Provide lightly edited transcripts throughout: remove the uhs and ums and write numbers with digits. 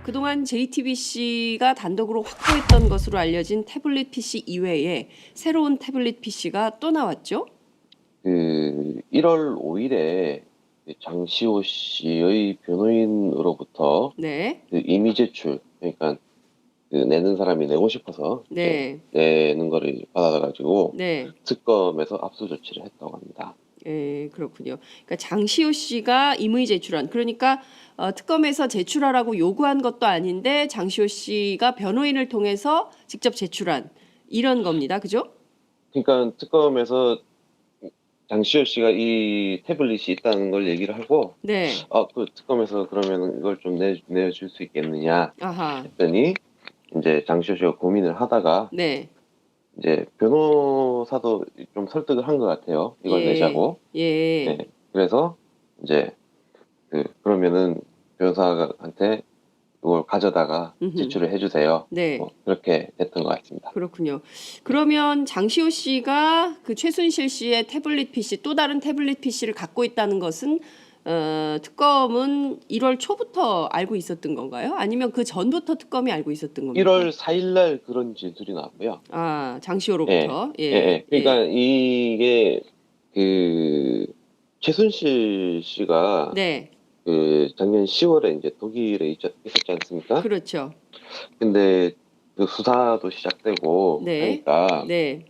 그동안 JTBC가 단독으로 확보했던 것으로 알려진 태블릿 PC 이외에 새로운 태블릿 PC가 또 나왔죠? 1월 5일에 장시호 씨의 변호인으로부터 네. 이미 제출, 그러니까 내는 사람이 내고 싶어서 네. 내는 거를 받아가지고 네. 특검에서 압수 조치를 했다고 합니다. 예, 그렇군요. 그러니까 장시호 씨가 임의 제출한, 그러니까 특검에서 제출하라고 요구한 것도 아닌데 장시호 씨가 변호인을 통해서 직접 제출한 이런 겁니다. 그죠? 그러니까 특검에서 장시호 씨가 이 태블릿이 있다는 걸 얘기를 하고, 네. 그 특검에서 그러면 이걸 좀 내줄 수 있겠느냐 아하. 했더니, 이제 장시호 씨가 고민을 하다가 네. 이제 변호사도 좀 설득을 한 것 같아요. 이걸 예. 내자고. 예. 네. 그래서 이제 그러면은 변호사한테 이걸 가져다가 음흠. 제출을 해주세요. 네. 그렇게 됐던 것 같습니다. 그렇군요. 그러면 장시호 씨가 그 최순실 씨의 태블릿 PC, 또 다른 태블릿 PC를 갖고 있다는 것은 특검은 1월 초부터 알고 있었던 건가요? 아니면 그 전부터 특검이 알고 있었던 겁니까? 1월 4일 날 그런 진술이 나왔고요. 아, 예, 장시호로부터. 예, 예. 예. 그러니까 이게 최순실 씨가 네. 작년 10월에 이제 독일에 있었지 않습니까? 그렇죠. 근데 그 수사도 시작되고 네. 하니까 네.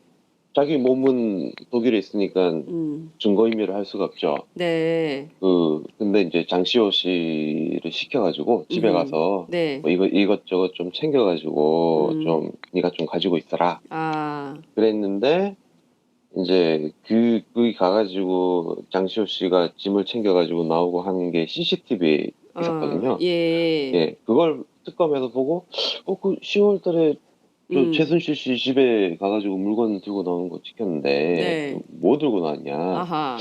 자기 몸은 독일에 있으니까 음. 증거인멸을 할 수가 없죠. 네. 근데 이제 장시호 씨를 시켜가지고 집에 가서 네. 뭐 이것저것 좀 챙겨가지고 음. 좀 네가 좀 가지고 있어라. 아. 그랬는데 이제 거기 가가지고 장시호 씨가 짐을 챙겨가지고 나오고 하는 게 CCTV에 있었거든요. 예. 예, 그걸 특검에서 보고 그 10월 달에 저 최순실 씨 집에 가가지고 물건 들고 나오는 거 찍혔는데 네. 뭐 들고 나왔냐. 아하.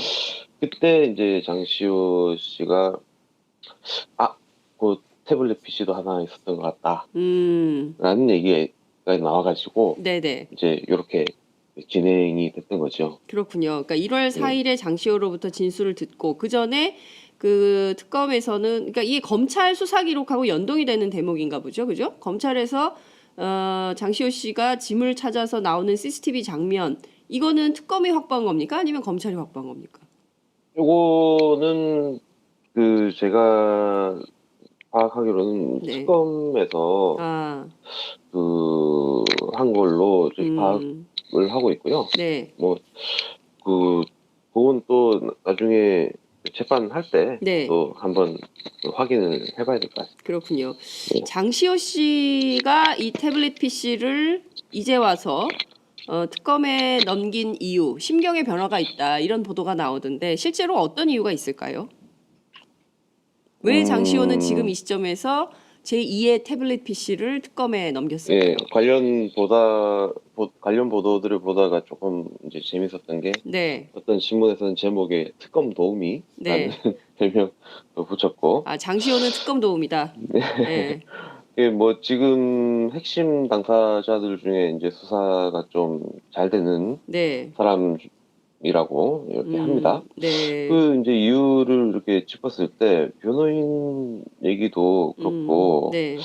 그때 이제 장시호 씨가 그 태블릿 PC도 하나 있었던 것 같다라는 얘기가 나와가지고 네네. 이제 이렇게 진행이 됐던 거죠. 그렇군요. 그러니까 1월 4일에 장시호로부터 진술을 듣고 그 전에 그 특검에서는, 그러니까 이게 검찰 수사 기록하고 연동이 되는 대목인가 보죠, 그죠? 검찰에서 장시호 씨가 짐을 찾아서 나오는 CCTV 장면, 이거는 특검이 확보한 겁니까? 아니면 검찰이 확보한 겁니까? 요거는 제가 파악하기로는 네. 특검에서 아, 한 걸로 저희 파악을 하고 있고요. 네, 그건 또 나중에 재판할 때 네. 또 한번 확인을 해봐야 될 것 같습니다. 그렇군요. 네. 장시호 씨가 이 태블릿 PC를 이제 와서 특검에 넘긴 이유, 심경의 변화가 있다, 이런 보도가 나오던데 실제로 어떤 이유가 있을까요? 왜 장시호는 지금 이 시점에서 제2의 태블릿 PC를 특검에 넘겼을까요? 예, 관련 보도들을 보다가 조금 이제 재밌었던 게 네, 어떤 신문에서는 제목에 특검 도우미라는 네. 별명을 붙였고, 아, 장시호는 특검 도움이다. 네, 뭐 지금 핵심 당사자들 중에 이제 수사가 좀 잘 되는 네, 사람이라고 이렇게 합니다. 네, 이제 이유를 이렇게 짚었을 때 변호인 얘기도 그렇고, 네,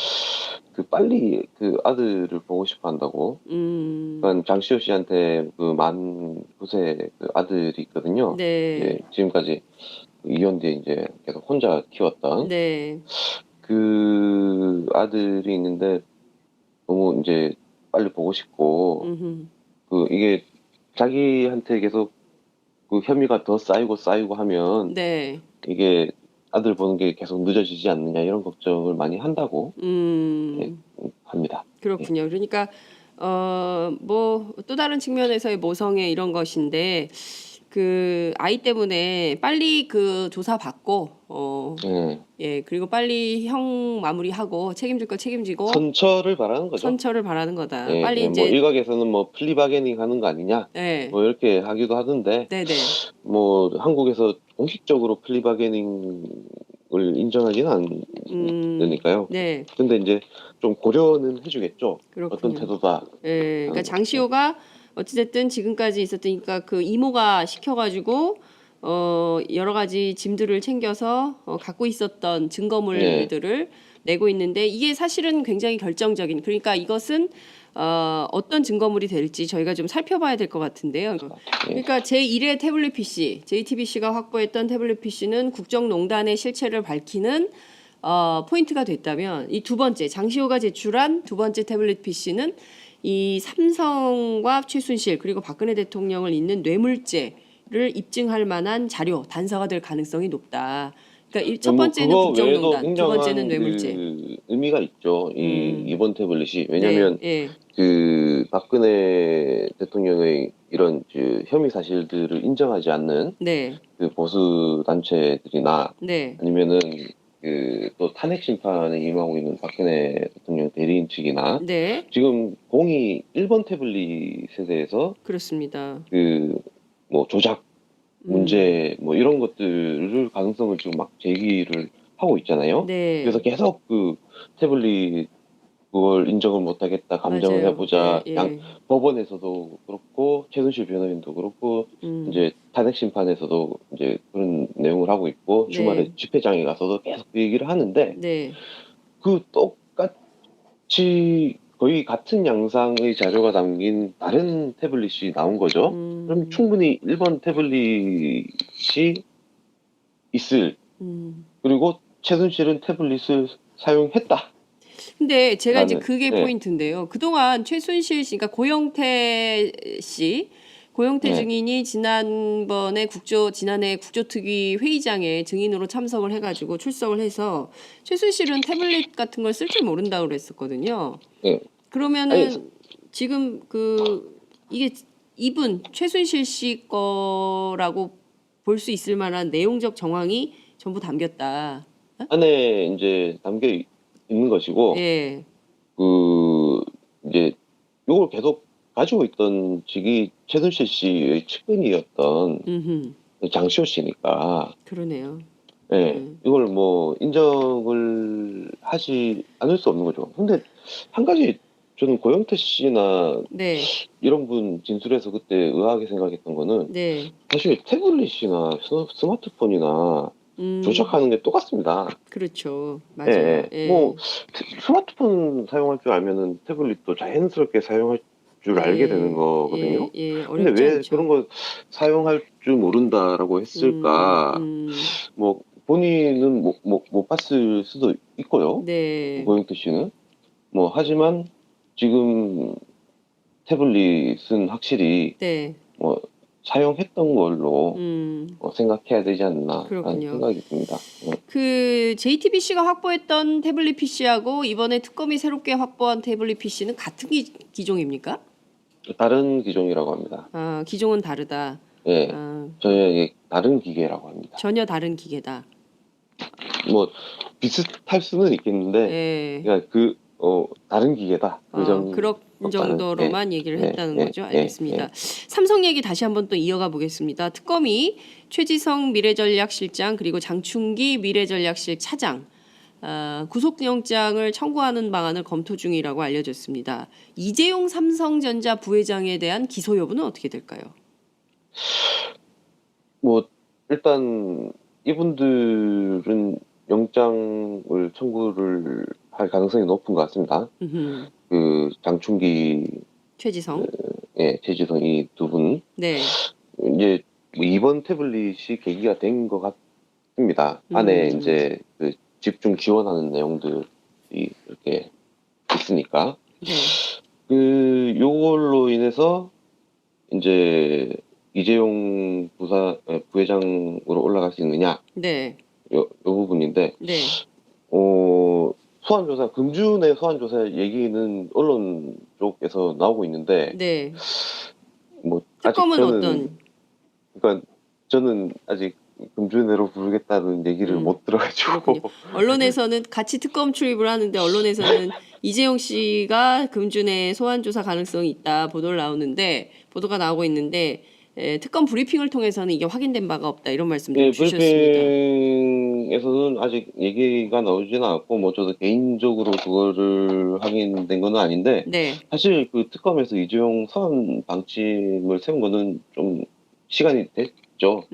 빨리 아들을 보고 싶어 한다고. 그러니까 장시호 씨한테 만 9세 아들이 있거든요. 네, 예, 지금까지 이혼 뒤에 이제 계속 혼자 키웠던 네, 그 아들이 있는데 너무 이제 빨리 보고 싶고, 이게 자기한테 계속 혐의가 더 쌓이고 하면 네, 이게 아들 보는 게 계속 늦어지지 않느냐 이런 걱정을 많이 한다고 예, 합니다. 그렇군요. 그러니까 뭐 또 다른 측면에서의 모성애 이런 것인데 그 아이 때문에 빨리 그 조사 받고 예, 그리고 빨리 형 마무리하고 책임질 거 책임지고 선처를 바라는 거죠. 선처를 바라는 거다. 예, 빨리 뭐 이제 일각에서는 뭐 플리바게닝 하는 거 아니냐 네, 뭐 이렇게 하기도 하던데, 네네, 뭐 한국에서 공식적으로 플리바게닝을 인정하지는 않으니까요. 네, 근데 이제 좀 고려는 해주겠죠. 어떤 그렇군요. 태도다 예, 그러니까 하는 거. 장시호가 어찌됐든 지금까지 있었으니까 그 이모가 시켜가지고 여러 가지 짐들을 챙겨서 갖고 있었던 증거물들을 내고 있는데 이게 사실은 굉장히 결정적인 그러니까 이것은 어떤 증거물이 될지 저희가 좀 살펴봐야 될 것 같은데요. 예. 그러니까 제1의 태블릿 PC, JTBC가 확보했던 태블릿 PC는 국정농단의 실체를 밝히는 포인트가 됐다면 이 두 번째 장시호가 제출한 두 번째 태블릿 PC는 이 삼성과 최순실 그리고 박근혜 대통령을 잇는 뇌물죄를 입증할 만한 자료 단서가 될 가능성이 높다. 그러니까 첫 뭐 번째는 그거 외에도 국정농단, 두 번째는 굉장한 뇌물죄. 그 의미가 있죠. 이번 태블릿이 네, 왜냐하면 예, 그 박근혜 대통령의 이런 그 혐의 사실들을 인정하지 않는 네, 그 보수 단체들이나 네, 아니면은 그 또 탄핵 심판에 임하고 있는 박근혜 대통령 대리인 측이나 네, 지금 공이 1번 태블릿에 대해서 그렇습니다. 그 뭐 조작 문제 뭐 이런 것들을 가능성을 지금 막 제기를 하고 있잖아요. 네, 그래서 계속 그 태블릿 그걸 인정을 못하겠다, 감정을 맞아요. 해보자. 예, 예. 법원에서도 그렇고 최순실 변호인도 그렇고 이제 탄핵 심판에서도 이제 그런 내용을 하고 있고 네. 주말에 집회장에 가서도 계속 그 얘기를 하는데 네, 그 똑같이 거의 같은 양상의 자료가 담긴 다른 태블릿이 나온 거죠. 그럼 충분히 1번 태블릿이 있을. 그리고 최순실은 태블릿을 사용했다. 근데 제가 이제 라는, 그게 네. 포인트인데요. 그동안 최순실 씨, 그러니까 고영태 씨, 고영태 네. 증인이 지난해 국조특위 회의장에 증인으로 참석을 해가지고 출석을 해서 최순실은 태블릿 같은 걸 쓸 줄 모른다고 그랬었거든요. 네. 그러면은 지금 이게 이분 최순실 씨 거라고 볼 수 있을 만한 내용적 정황이 전부 담겼다. 안에 이제 담겨 있는 것이고, 예, 그, 이제, 요걸 계속 가지고 있던 직이 최순실 씨의 측근이었던 음, 장시호 씨니까, 그러네요. 예, 이걸 뭐, 인정을 하지 않을 수 없는 거죠. 근데, 한 가지, 저는 고영태 씨나 네, 이런 분 진술에서 그때 의아하게 생각했던 거는, 네, 사실 태블릿이나 스마트폰이나 조작하는 게 똑같습니다. 그렇죠. 예, 맞아요. 예. 예, 뭐 스마트폰 사용할 줄 알면은 태블릿도 자연스럽게 사용할 줄 알게 되는 거거든요. 예, 근데 어렵지 왜 그런 않죠. 거 사용할 줄 모른다라고 했을까? 뭐 본인은 못 봤을 수도 있고요. 네, 고영태 씨는 뭐 하지만 지금 태블릿은 확실히 네, 뭐 사용했던 걸로 생각해야 되지 않나 하는 그렇군요. 생각이 듭니다. 그 JTBC가 확보했던 태블릿 PC하고 이번에 특검이 새롭게 확보한 태블릿 PC는 같은 기종입니까? 다른 기종이라고 합니다. 아, 기종은 다르다. 예, 아, 저희 다른 기계라고 합니다. 전혀 다른 기계다. 뭐 비슷할 수는 있겠는데, 예. 그러니까 다른 기계다. 그런 정도는, 정도로만 얘기를 했다는 거죠. 알겠습니다. 예. 삼성 얘기 다시 한번 또 이어가 보겠습니다. 특검이 최지성 미래전략실장 그리고 장충기 미래전략실 차장 구속영장을 청구하는 방안을 검토 중이라고 알려졌습니다. 이재용 삼성전자 부회장에 대한 기소 여부는 어떻게 될까요? 뭐 일단 이분들은 영장을 청구를 할 가능성이 높은 것 같습니다. 그 장충기, 최지성. 최지성 이 두 분. 네. 이제 뭐 이번 태블릿이 계기가 된 것 같습니다. 안에 이제 그 집중 지원하는 내용들이 이렇게 있으니까. 네. 요걸로 인해서 이제 이재용 부회장으로 올라갈 수 있느냐. 네. 요 부분인데, 네. 소환조사, 금준의 소환조사 얘기는 언론 쪽에서 나오고 있는데, 네. 뭐, 아직 특검은 저는, 어떤? 그러니까 저는 아직 금준회로 부르겠다는 얘기를 못 들어가지고. 그렇군요. 언론에서는 같이 특검 출입을 하는데 언론에서는 이재용 씨가 금준의 소환 조사 가능성이 있다 보도가 나오고 있는데 특검 브리핑을 통해서는 이게 확인된 바가 없다 이런 말씀도 예, 주셨습니다. 브리핑에서는 아직 얘기가 나오지는 않았고, 뭐 저도 개인적으로 그거를 확인된 건 아닌데, 네. 사실 그 특검에서 이재용 소환 방침을 세운 거는 좀 시간이 됐죠.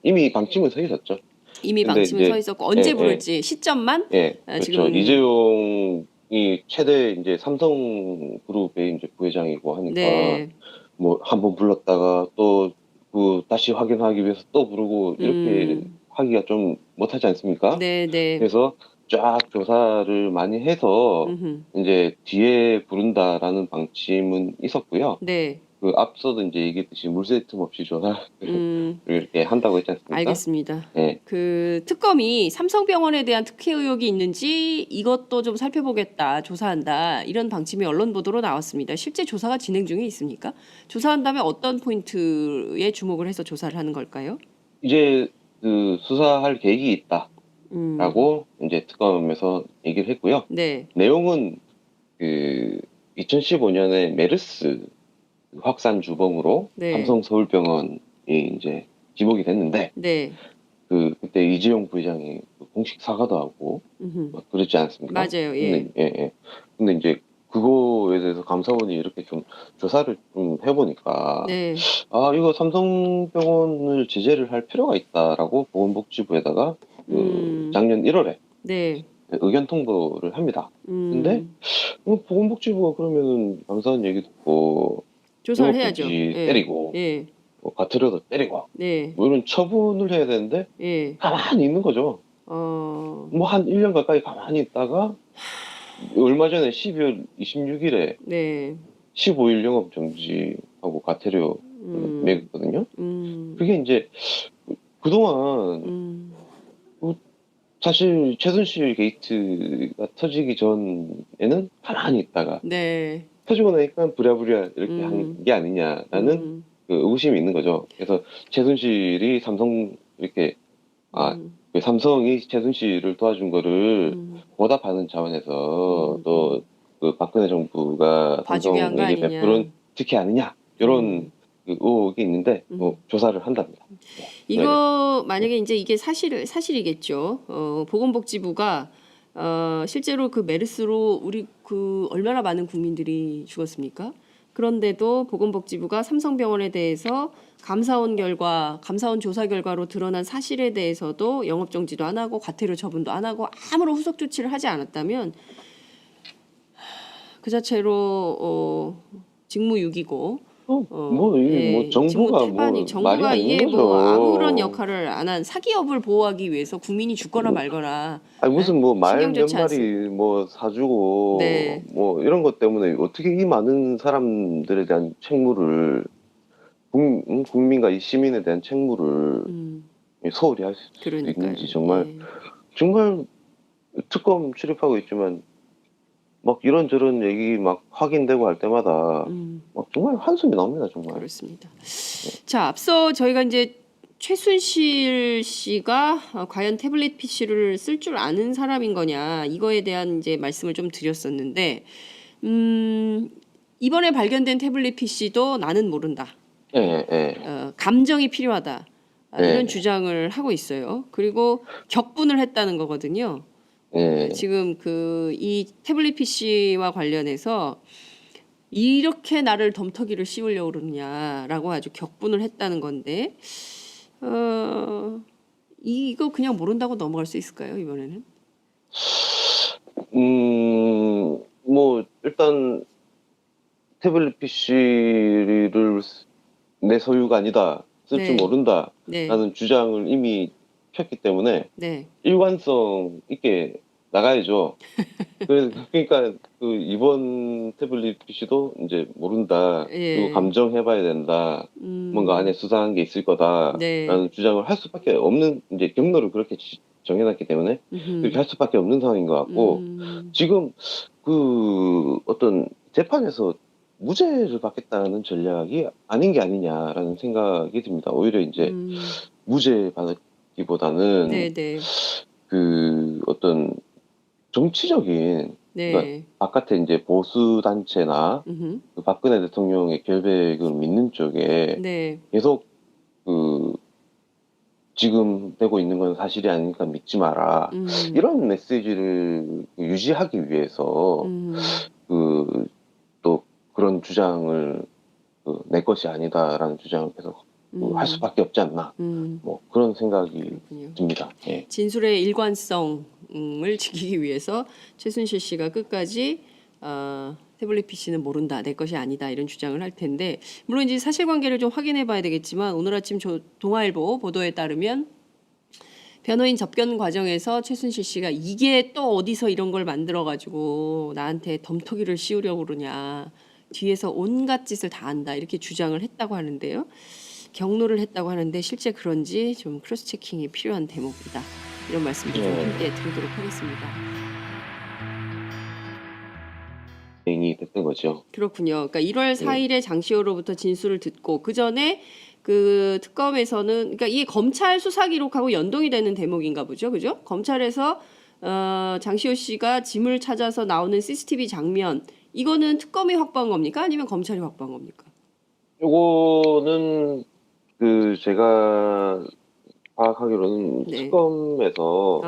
이미 방침은 서 있었죠. 이미 근데 방침은 이제 서 있었고 언제 예, 부를지 시점만 그렇죠. 지금 이재용이 최대 이제 삼성그룹의 이제 부회장이고 하니까 네. 뭐 한 번 불렀다가 또 그 다시 확인하기 위해서 또 부르고 이렇게 하기가 좀 못하지 않습니까? 네, 네. 그래서 쫙 조사를 많이 해서 음흠. 이제 뒤에 부른다라는 방침은 있었고요. 네. 그 앞서도 이제 얘기했듯이 물새 틈 없이 조사를 음, 이렇게 한다고 했지 않습니까? 알겠습니다. 네. 그 특검이 삼성병원에 대한 특혜 의혹이 있는지 이것도 좀 살펴보겠다, 조사한다 이런 방침이 언론 보도로 나왔습니다. 실제 조사가 진행 중에 있습니까? 조사한다면 어떤 포인트에 주목을 해서 조사를 하는 걸까요? 이제 그 수사할 계획이 있다라고 음, 이제 특검에서 얘기를 했고요. 네, 내용은 그 2015년에 메르스 확산 주범으로 네, 삼성서울병원이 이제 지목이 됐는데 네, 그때 이재용 부회장이 공식 사과도 하고 음흠. 막 그랬지 않습니까? 맞아요, 예, 근데 이제 그거에 대해서 감사원이 이렇게 좀 조사를 좀 해보니까 네, 이거 삼성병원을 제재를 할 필요가 있다라고 보건복지부에다가 작년 1월에 네, 의견 통보를 합니다. 근데 음, 보건복지부가 그러면은 감사원 얘기 듣고 조사를 해야죠. 영업정지 예, 때리고 예, 과태료도 때리고 네, 뭐 이런 처분을 해야 되는데 예, 가만히 있는 거죠. 뭐 한 1년 가까이 가만히 있다가 얼마 전에 12월 26일에 네, 15일 영업정지하고 과태료 매겼거든요. 그게 이제 그동안 음, 사실 최순실 게이트가 터지기 전에는 가만히 있다가 네, 터지고 나니까 부랴부랴 이렇게 한 게 아니냐라는 그 의구심이 있는 거죠. 그래서 최순실이 삼성 이렇게 그 삼성이 최순실을 도와준 거를 보답하는 차원에서 또 그 박근혜 정부가 봐주게 한 거 삼성에게 아니냐. 베푸는 특혜 아니냐 이런 그 의혹이 있는데 조사를 한답니다. 네. 이거 만약에 이제 이게 사실이겠죠. 보건복지부가 실제로 그 메르스로 우리 그 얼마나 많은 국민들이 죽었습니까? 그런데도 보건복지부가 삼성병원에 대해서 감사원 조사 결과로 드러난 사실에 대해서도 영업정지도 안 하고 과태료 처분도 안 하고 아무런 후속 조치를 하지 않았다면 그 자체로 직무유기고 뭐 정부가 직무태반이 뭐 말이 정부가 아닌 이게 뭐 아무런 거죠. 역할을 안 한 사기업을 보호하기 위해서 국민이 죽거나 말거나 무슨 뭐 말 신경 몇 좋지 않습니다. 마리 뭐 사주고 네, 뭐 이런 것 때문에 어떻게 이 많은 사람들에 대한 책무를 국민과 이 시민에 대한 책무를 소홀히 할 수 그러니까요. 있는지 정말 예. 정말 특검 출입하고 있지만 막 이런저런 얘기 막 확인되고 할 때마다 막 정말 한숨이 나옵니다 정말. 그렇습니다. 자, 앞서 저희가 이제 최순실 씨가 과연 태블릿 PC를 쓸 줄 아는 사람인 거냐 이거에 대한 이제 말씀을 좀 드렸었는데 이번에 발견된 태블릿 PC도 나는 모른다. 감정이 필요하다. 이런 주장을 하고 있어요. 그리고 격분을 했다는 거거든요. 지금 이 태블릿 PC와 관련해서 이렇게 나를 덤터기를 씌우려고 그러느냐라고 아주 격분을 했다는 건데 이거 그냥 모른다고 넘어갈 수 있을까요, 이번에는? 뭐 일단 태블릿 PC를 내 소유가 아니다, 쓸 줄 네, 모른다라는 네, 주장을 이미 폈기 때문에 네, 일관성 있게 나가야죠. 그러니까 그 이번 태블릿 PC도 이제 모른다, 그리고 예, 감정해봐야 된다, 뭔가 안에 수상한 게 있을 거다라는 네, 주장을 할 수밖에 없는 이제 경로를 그렇게 정해놨기 때문에 그렇게 할 수밖에 없는 상황인 것 같고 지금 그 어떤 재판에서 무죄를 받겠다는 전략이 아닌 게 아니냐라는 생각이 듭니다. 오히려 이제 무죄 받기보다는 네, 네, 그 어떤 정치적인 그러니까 네, 바깥에 이제 보수 단체나 그 박근혜 대통령의 결백을 믿는 쪽에 네, 계속 그 지금 되고 있는 건 사실이 아니니까 믿지 마라 이런 메시지를 유지하기 위해서 그 또 그런 주장을 내 것이 아니다라는 주장을 계속 할 수밖에 없지 않나. 뭐 그런 생각이 그렇군요. 듭니다. 예. 진술의 일관성을 지키기 위해서 최순실 씨가 끝까지 태블릿 PC는 모른다, 내 것이 아니다 이런 주장을 할 텐데 물론 이제 사실관계를 좀 확인해봐야 되겠지만 오늘 아침 동아일보 보도에 따르면 변호인 접견 과정에서 최순실 씨가 이게 또 어디서 이런 걸 만들어가지고 나한테 덤터기를 씌우려고 그러냐, 뒤에서 온갖 짓을 다 한다 이렇게 주장을 했다고 하는데요. 경로를 했다고 하는데 실제 그런지 좀 크로스 체킹이 필요한 대목이다. 이런 말씀도 좀 함께 드리도록 하겠습니다. 이 됐던 거죠. 그렇군요. 그러니까 1월 4일에 장시호로부터 진술을 듣고 그 전에 그 특검에서는 그러니까 이게 검찰 수사 기록하고 연동이 되는 대목인가 보죠, 그죠? 검찰에서 장시호 씨가 짐을 찾아서 나오는 CCTV 장면 이거는 특검이 확보한 겁니까? 아니면 검찰이 확보한 겁니까? 요거는 그 제가 파악하기로는 네. 특검에서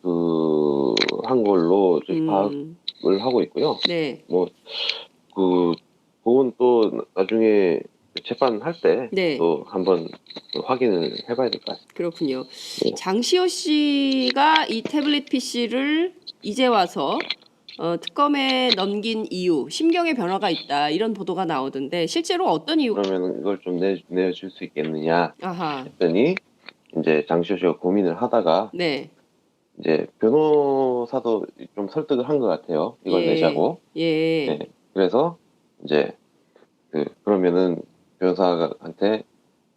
그 한 걸로 이제 파악을 하고 있고요. 네. 뭐 그 그건 또 나중에 재판할 때 네. 또 한번 확인을 해봐야 될 것 같습니다. 그렇군요. 네. 장시호 씨가 이 태블릿 PC를 이제 와서 특검에 넘긴 이유, 심경의 변화가 있다 이런 보도가 나오던데 실제로 어떤 이유? 그러면 이걸 좀 내줄 수 있겠느냐 아하. 했더니 이제 장시호 씨가 고민을 하다가 네. 이제 변호사도 좀 설득을 한 것 같아요. 이걸 내자고. 예. 네. 그래서 이제 그러면은 변호사한테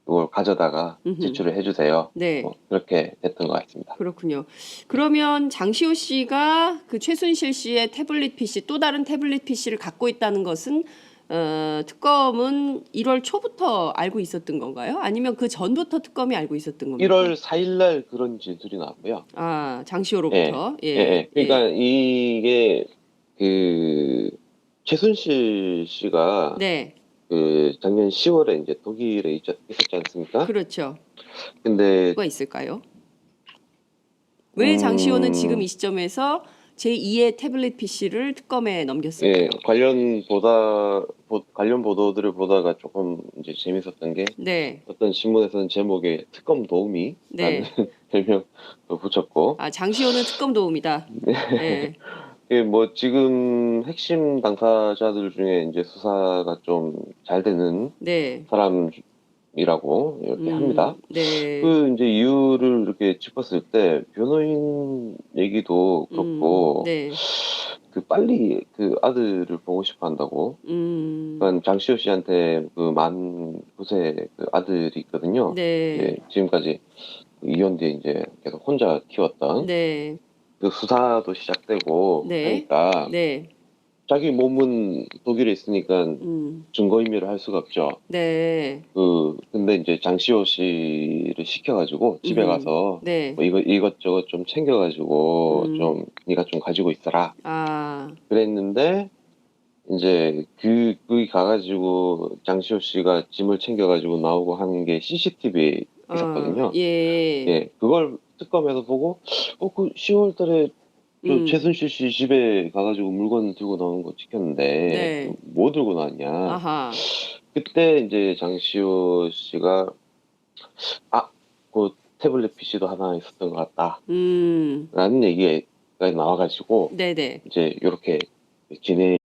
이걸 가져다가 제출을 해주세요. 네. 뭐 그렇게 됐던 것 같습니다. 그렇군요. 그러면 장시호 씨가 그 최순실 씨의 태블릿 PC 또 다른 태블릿 PC를 갖고 있다는 것은 특검은 1월 초부터 알고 있었던 건가요? 아니면 그 전부터 특검이 알고 있었던 겁니까? 1월 4일 날 그런 진술이 나왔고요. 아, 장시호로부터. 예. 그러니까 이게 그 최순실 씨가 네. 그 작년 10월에 이제 독일에 있었지 않습니까? 그렇죠. 근데 뭐가 있을까요? 왜 장시호는 지금 이 시점에서 제2의 태블릿 PC를 특검에 넘겼을까요? 예, 관련 보도들을 보다가 조금 이제 재밌었던 게 네. 어떤 신문에서는 제목에 특검 도우미라는 네. 별명을 붙였고, 아, 장시호는 특검 도움이다. 네. 예, 뭐 지금 핵심 당사자들 중에 이제 수사가 좀 잘 되는 네. 사람이라고 이렇게 합니다. 네. 그 이제 이유를 이렇게 짚었을 때 변호인 얘기도 그렇고 네. 그 빨리 그 아들을 보고 싶어 한다고. 그러니까 장시호 씨한테 그 만 9세 그 아들이 있거든요. 네. 예, 지금까지 이혼 뒤에 이제 계속 혼자 키웠던. 네. 그 수사도 시작되고 네. 하니까 네. 자기 몸은 독일에 있으니까 증거인멸을 할 수가 없죠. 네. 근데 이제 장시호 씨를 시켜가지고 집에 가서 네. 뭐 이것저것 좀 챙겨가지고 좀 네가 좀 가지고 있어라. 아. 그랬는데 이제 거기 가가지고 장시호 씨가 짐을 챙겨가지고 나오고 하는 게 CCTV에 있었거든요. 예, 그걸 특검에서 보고 그 10월달에 저 최순실 씨 집에 가가지고 물건 들고 나오는 거 찍혔는데 네. 뭐 들고 나왔냐. 아하. 그때 이제 장시호 씨가 그 태블릿 PC도 하나 있었던 것 같다. 라는 얘기가 나와가지고 네네. 이제 이렇게 진행.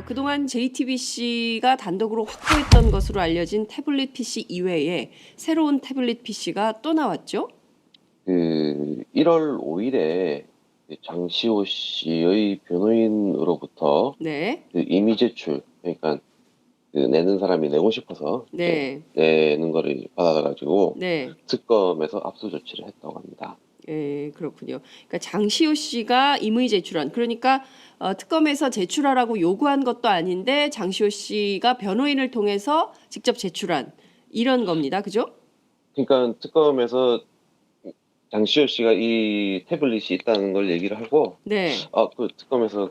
그동안 JTBC가 단독으로 확보했던 것으로 알려진 태블릿 PC 이외에 새로운 태블릿 PC가 또 나왔죠? 1월 5일에 장시호 씨의 변호인으로부터 네. 그 임의 제출, 그러니까 내는 사람이 내고 싶어서 네. 내는 거를 받아가지고 네. 특검에서 압수 조치를 했다고 합니다. 예, 그렇군요. 그러니까 장시호 씨가 임의 제출한, 그러니까 특검에서 제출하라고 요구한 것도 아닌데 장시호 씨가 변호인을 통해서 직접 제출한 이런 겁니다. 그죠? 그러니까 특검에서 장시호 씨가 이 태블릿이 있다는 걸 얘기를 하고 네. 그 특검에서